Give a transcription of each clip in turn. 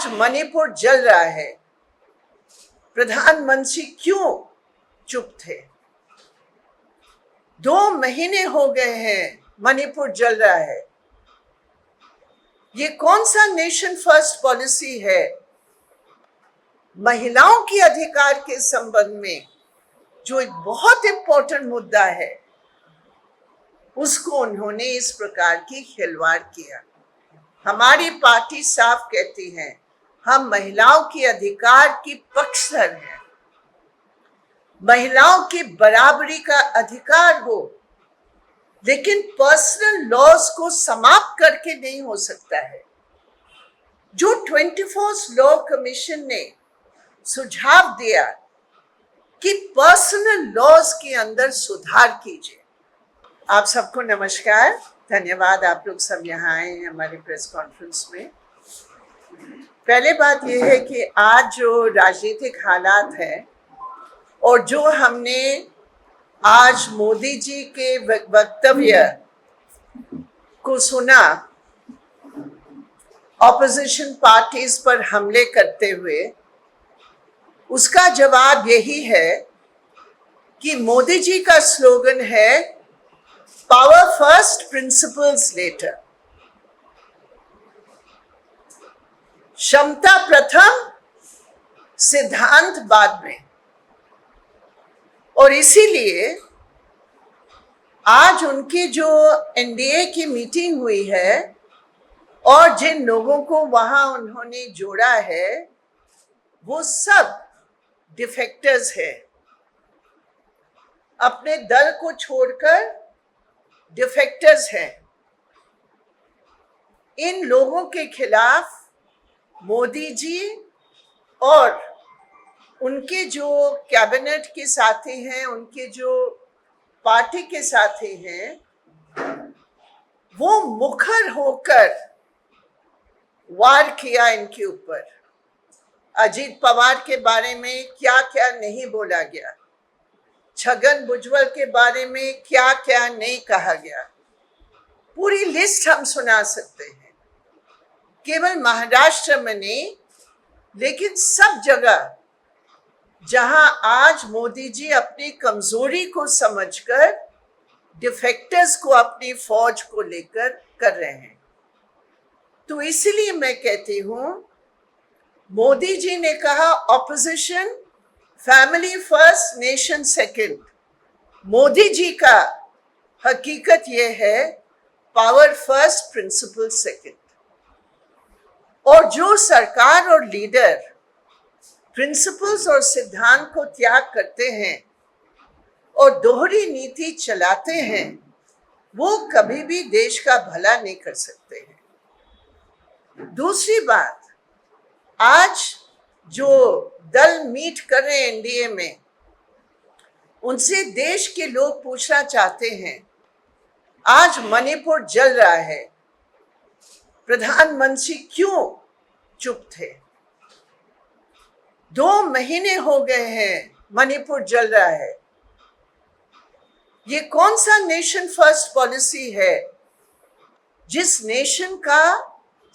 आज मणिपुर जल रहा है, प्रधानमंत्री क्यों चुप थे? 2 महीने हो गए हैं मणिपुर जल रहा है। ये कौन सा नेशन फर्स्ट पॉलिसी है? महिलाओं के अधिकार के संबंध में जो एक बहुत इंपॉर्टेंट मुद्दा है, उसको उन्होंने इस प्रकार की खिलवाड़ किया। हमारी पार्टी साफ कहती है, हम महिलाओं के अधिकार की पक्षधर हैं। महिलाओं की बराबरी का अधिकार हो, लेकिन पर्सनल लॉज को समाप्त करके नहीं हो सकता है। जो 24th लॉ कमीशन ने सुझाव दिया कि पर्सनल लॉज के अंदर सुधार कीजिए। आप सबको नमस्कार, धन्यवाद आप लोग सब यहाँ आए हैं हमारे प्रेस कॉन्फ्रेंस में। पहले बात यह है कि आज जो राजनीतिक हालात है और जो हमने आज मोदी जी के वक्तव्य को सुना, ऑपोजिशन पार्टीज पर हमले करते हुए, उसका जवाब यही है कि मोदी जी का स्लोगन है पावर फर्स्ट प्रिंसिपल्स लेटर। क्षमता प्रथम, सिद्धांत बाद में। और इसीलिए आज उनकी जो एनडीए की मीटिंग हुई है और जिन लोगों को वहां उन्होंने जोड़ा है, वो सब डिफेक्टर्स है। अपने दल को छोड़कर डिफेक्टर्स हैं। इन लोगों के खिलाफ मोदी जी और उनके जो कैबिनेट के साथी हैं, उनके जो पार्टी के साथी हैं, वो मुखर होकर वार किया इनके ऊपर। अजीत पवार के बारे में क्या क्या नहीं बोला गया, छगन भुजबल के बारे में क्या क्या नहीं कहा गया, पूरी लिस्ट हम सुना सकते हैं। केवल महाराष्ट्र में नहीं, लेकिन सब जगह जहां आज मोदी जी अपनी कमजोरी को समझकर डिफेक्टर्स को अपनी फौज को लेकर कर रहे हैं। तो इसलिए मैं कहती हूं, मोदी जी ने कहा opposition family first, nation second. Modi ji का हकीकत यह है पावर फर्स्ट, प्रिंसिपल सेकंड। और जो सरकार और लीडर प्रिंसिपल्स और सिद्धांत को त्याग करते हैं और दोहरी नीति चलाते हैं, वो कभी भी देश का भला नहीं कर सकते हैं। दूसरी बात, आज जो दल मीट कर रहे हैं एनडीए में, उनसे देश के लोग पूछना चाहते हैं, आज मणिपुर जल रहा है, प्रधानमंत्री क्यों चुप थे? 2 महीने हो गए हैं मणिपुर जल रहा है। ये कौन सा नेशन फर्स्ट पॉलिसी है? जिस नेशन का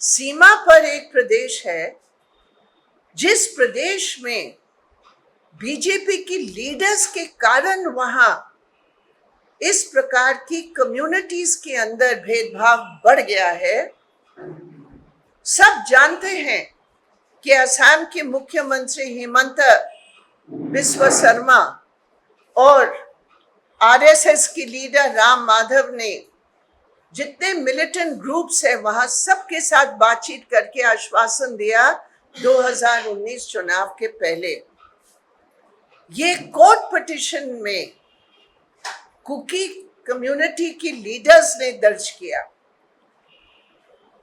सीमा पर एक प्रदेश है, जिस प्रदेश में बीजेपी की लीडर्स के कारण वहां इस प्रकार की कम्युनिटीज के अंदर भेदभाव बढ़ गया है। सब जानते हैं कि असम के मुख्यमंत्री हेमंत बिस्वा शर्मा और आरएसएस की लीडर राम माधव ने जितने मिलिटेंट ग्रुप्स हैं, वहां सबके साथ बातचीत करके आश्वासन दिया 2019 चुनाव के पहले। ये कोर्ट पिटीशन में कुकी कम्युनिटी की लीडर्स ने दर्ज किया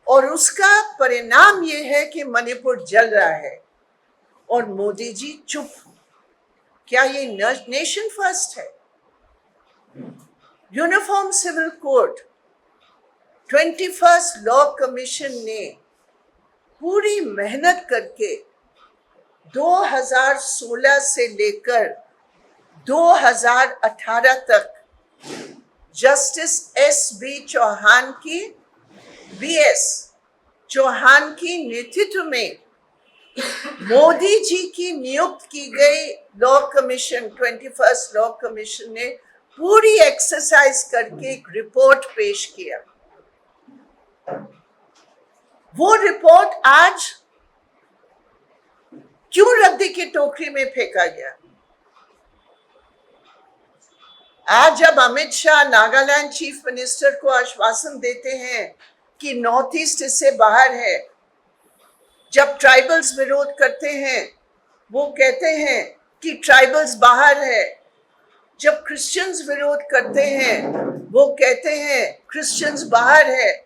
और उसका परिणाम ये है कि मणिपुर जल रहा है और मोदी जी चुप। क्या ये नेशन फर्स्ट है? Uniform civil code, 21st law commission ने पूरी मेहनत करके 2016 से लेकर 2018 तक जस्टिस एस.बी. चौहान की बीएस चौहान की नेतृत्व में मोदी जी की नियुक्त की गई law commission, 21st law commission ने पूरी एक्सरसाइज करके एक रिपोर्ट पेश किया। वो रिपोर्ट आज क्यों रद्दी की टोकरी में फेंका गया? आज जब अमित शाह नागालैंड चीफ मिनिस्टर को आश्वासन देते हैं कि नॉर्थ ईस्ट इससे बाहर है, जब ट्राइबल्स विरोध करते हैं वो कहते हैं कि ट्राइबल्स बाहर है, जब क्रिश्चियंस विरोध करते हैं वो कहते हैं क्रिश्चियंस बाहर है,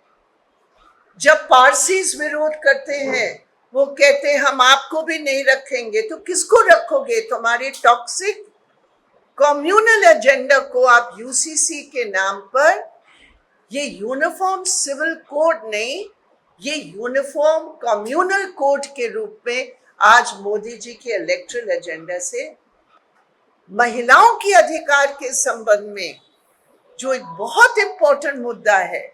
जब पारसीज विरोध करते हैं वो कहते हैं हम आपको भी नहीं रखेंगे। तो किसको रखोगे? तुम्हारे टॉक्सिक कम्युनल एजेंडा को आप यूसीसी के नाम पर, ये यूनिफॉर्म सिविल कोड नहीं, ये यूनिफॉर्म कम्युनल कोड के रूप में आज मोदी जी के इलेक्ट्रल एजेंडा से महिलाओं के अधिकार के संबंध में जो एक बहुत इंपॉर्टेंट मुद्दा है,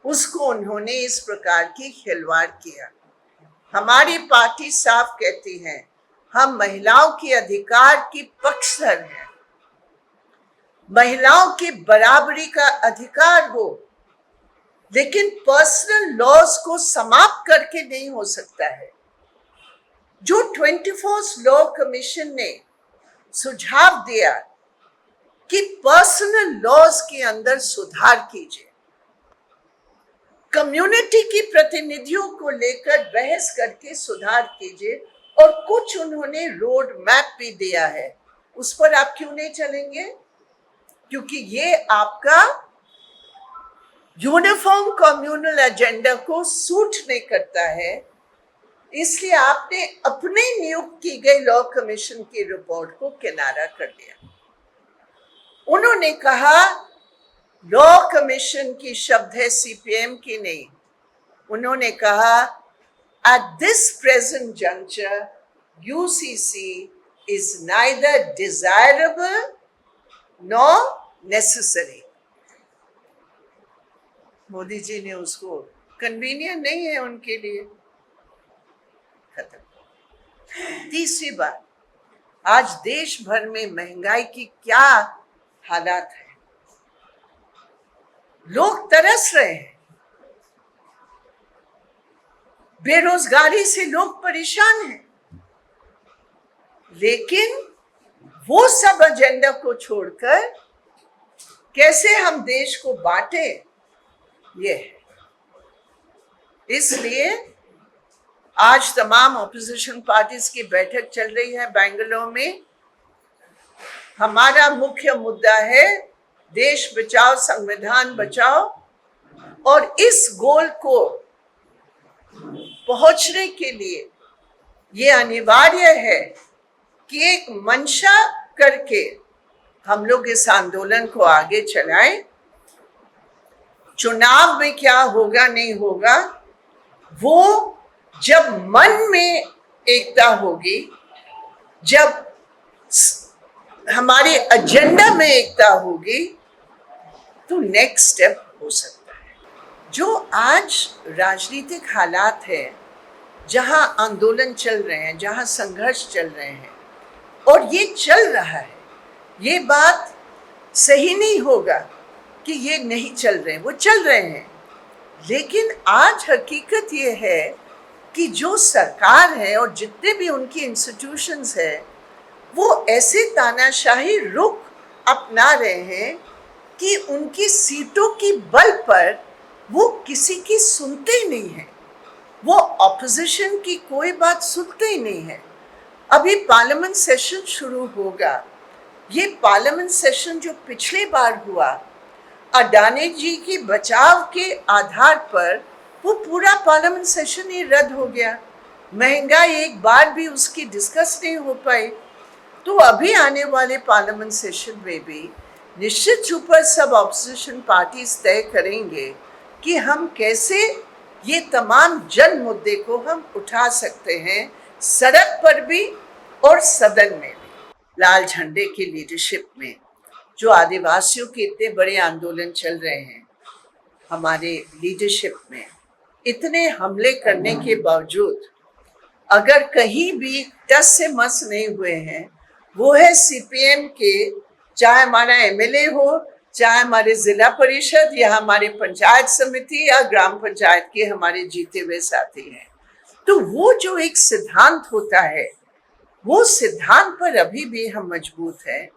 उसको उन्होंने इस प्रकार की खिलवाड़ किया। हमारी पार्टी साफ कहती है हम महिलाओं के अधिकार की पक्षधर हैं। महिलाओं की बराबरी का अधिकार हो, लेकिन पर्सनल लॉज को समाप्त करके नहीं हो सकता है। जो 24th लॉ कमीशन ने सुझाव दिया कि पर्सनल लॉज के अंदर सुधार कीजिए, कम्युनिटी की प्रतिनिधियों को लेकर बहस करके सुधार कीजिए, और कुछ उन्होंने रोड मैप भी दिया है, उस पर आप क्यों नहीं चलेंगे? क्योंकि ये आपका यूनिफॉर्म कम्युनल एजेंडा को सूट नहीं करता है। इसलिए आपने अपने नियुक्त की गई लॉ कमीशन की रिपोर्ट को किनारा कर दिया। उन्होंने कहा लॉ कमीशन की शब्द है सीपीएम की नहीं, उन्होंने कहा at this present juncture UCC is neither desirable nor necessary। Modi ji ने उसको कन्वीनियंट नहीं है उनके लिए, खत्म। तीसरी बात, आज देश भर में महंगाई की क्या हालात है, लोग तरस रहे हैं, बेरोजगारी से लोग परेशान हैं, लेकिन वो सब एजेंडा को छोड़कर कैसे हम देश को बांटे, ये है। इसलिए आज तमाम ऑपोजिशन पार्टीज की बैठक चल रही है बेंगलुरु में। हमारा मुख्य मुद्दा है देश बचाओ संविधान बचाओ, और इस गोल को पहुंचने के लिए ये अनिवार्य है कि एक मंशा करके हम लोग इस आंदोलन को आगे चलाएं। चुनाव में क्या होगा नहीं होगा, वो जब मन में एकता होगी, जब हमारे एजेंडा में एकता होगी, तो नेक्स्ट स्टेप हो सकता है। जो आज राजनीतिक हालात है, जहां आंदोलन चल रहे हैं, जहां संघर्ष चल रहे हैं, और ये चल रहा है, ये बात सही नहीं होगा कि ये नहीं चल रहे, वो चल रहे हैं। लेकिन आज हकीकत ये है कि जो सरकार है और जितने भी उनकी इंस्टीट्यूशंस है, वो ऐसे तानाशाही रुख अपना रहे हैं कि उनकी सीटों की बल पर वो किसी की सुनते ही नहीं है, वो ऑपोजिशन की कोई बात सुनते ही नहीं है। अभी पार्लियामेंट सेशन शुरू होगा, ये पार्लियामेंट सेशन जो पिछली बार हुआ, अडानी जी की बचाव के आधार पर वो पूरा पार्लियामेंट सेशन ही रद्द हो गया। महंगाई एक बार भी उसकी डिस्कस नहीं हो पाई। तो अभी आने वाले पार्लियामेंट सेशन में भी निश्चित रूप से सब ऑपोजिशन पार्टीज तय करेंगे कि हम कैसे ये तमाम जन मुद्दे को हम उठा सकते हैं, सड़क पर भी और सदन में भी। लाल झंडे की लीडरशिप में जो आदिवासियों के इतने बड़े आंदोलन चल रहे हैं, हमारे लीडरशिप में इतने हमले करने के बावजूद अगर कहीं भी टस से मस नहीं हुए हैं वो है सीपीएम के, चाहे हमारा एमएलए हो, चाहे हमारे जिला परिषद या हमारे पंचायत समिति या ग्राम पंचायत के हमारे जीते हुए साथी हैं। तो वो जो एक सिद्धांत होता है, वो सिद्धांत पर अभी भी हम मजबूत हैं।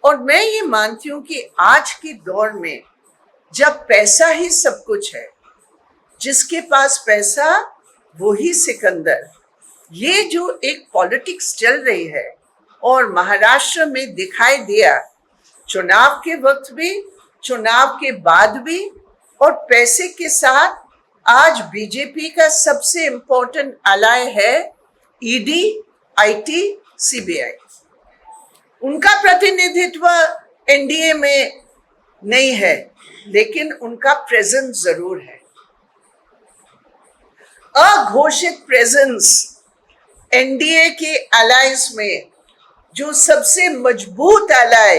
और मैं ये मानती हूँ कि आज के दौर में जब पैसा ही सब कुछ है, जिसके पास पैसा वो ही सिकंदर, ये जो एक पॉलिटिक्स चल रही है और महाराष्ट्र में दिखाई दिया, चुनाव के वक्त भी, चुनाव के बाद भी, और पैसे के साथ आज बीजेपी का सबसे इम्पोर्टेंट अलाय है ईडी, आईटी, सीबीआई। उनका प्रतिनिधित्व एनडीए में नहीं है, लेकिन उनका प्रेजेंस जरूर है, अघोषित प्रेजेंस एनडीए के अलायंस में। जो सबसे मजबूत अलाय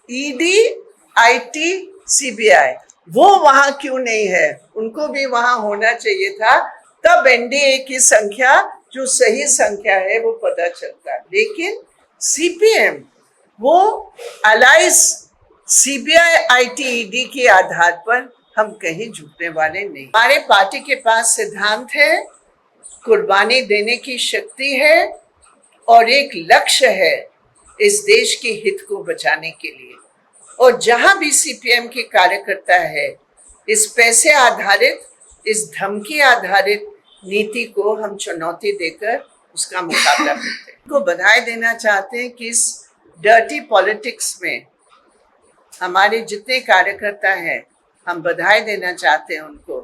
ईडी, आईटी, सीबीआई, वो वहां क्यों नहीं है? उनको भी वहां होना चाहिए था, तब एनडीए की संख्या जो सही संख्या है वो पता चलता। लेकिन सीपीएम वो अलायंस सीबीआई, आईटी, ईडी के आधार पर हम कहीं झुकने वाले नहीं। हमारे पार्टी के पास सिद्धांत है, कुर्बानी देने की शक्ति है और एक लक्ष्य है इस देश के हित को बचाने के लिए। और जहां भी सीपीएम के कार्यकर्ता है, इस पैसे आधारित, इस धमकी आधारित नीति को हम चुनौती देकर उसका मुकाबला करते हैं। को बधाई देना चाहते हैं कि इस डर्टी पॉलिटिक्स में हमारे जितने कार्यकर्ता हैं, हम बधाई देना चाहते हैं उनको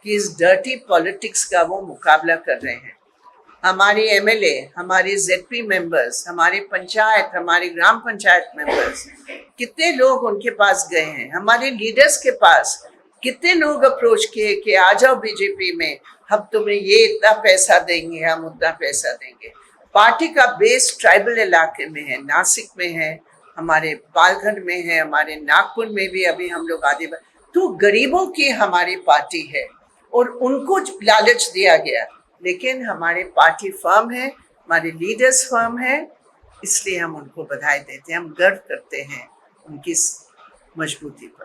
कि इस डर्टी पॉलिटिक्स का वो मुकाबला कर रहे हैं। हमारे एमएलए, हमारे जेडपी मेंबर्स, हमारे पंचायत, हमारे ग्राम पंचायत मेंबर्स, कितने लोग उनके पास गए हैं। हमारे लीडर्स के पास कितने लोग अप्रोच किए कि आ जाओ बीजेपी में, हम तुम्हें ये इतना पैसा देंगे, हम उतना पैसा देंगे। पार्टी का बेस ट्राइबल इलाके में है, नासिक में है, हमारे पालघर में है, हमारे नागपुर में भी अभी हम लोग आदिवासी, तो गरीबों की हमारी पार्टी है और उनको लालच दिया गया। लेकिन हमारे पार्टी फर्म है, हमारे लीडर्स फर्म है, इसलिए हम उनको बधाई देते हैं। हम गर्व करते हैं उनकी मजबूती पर।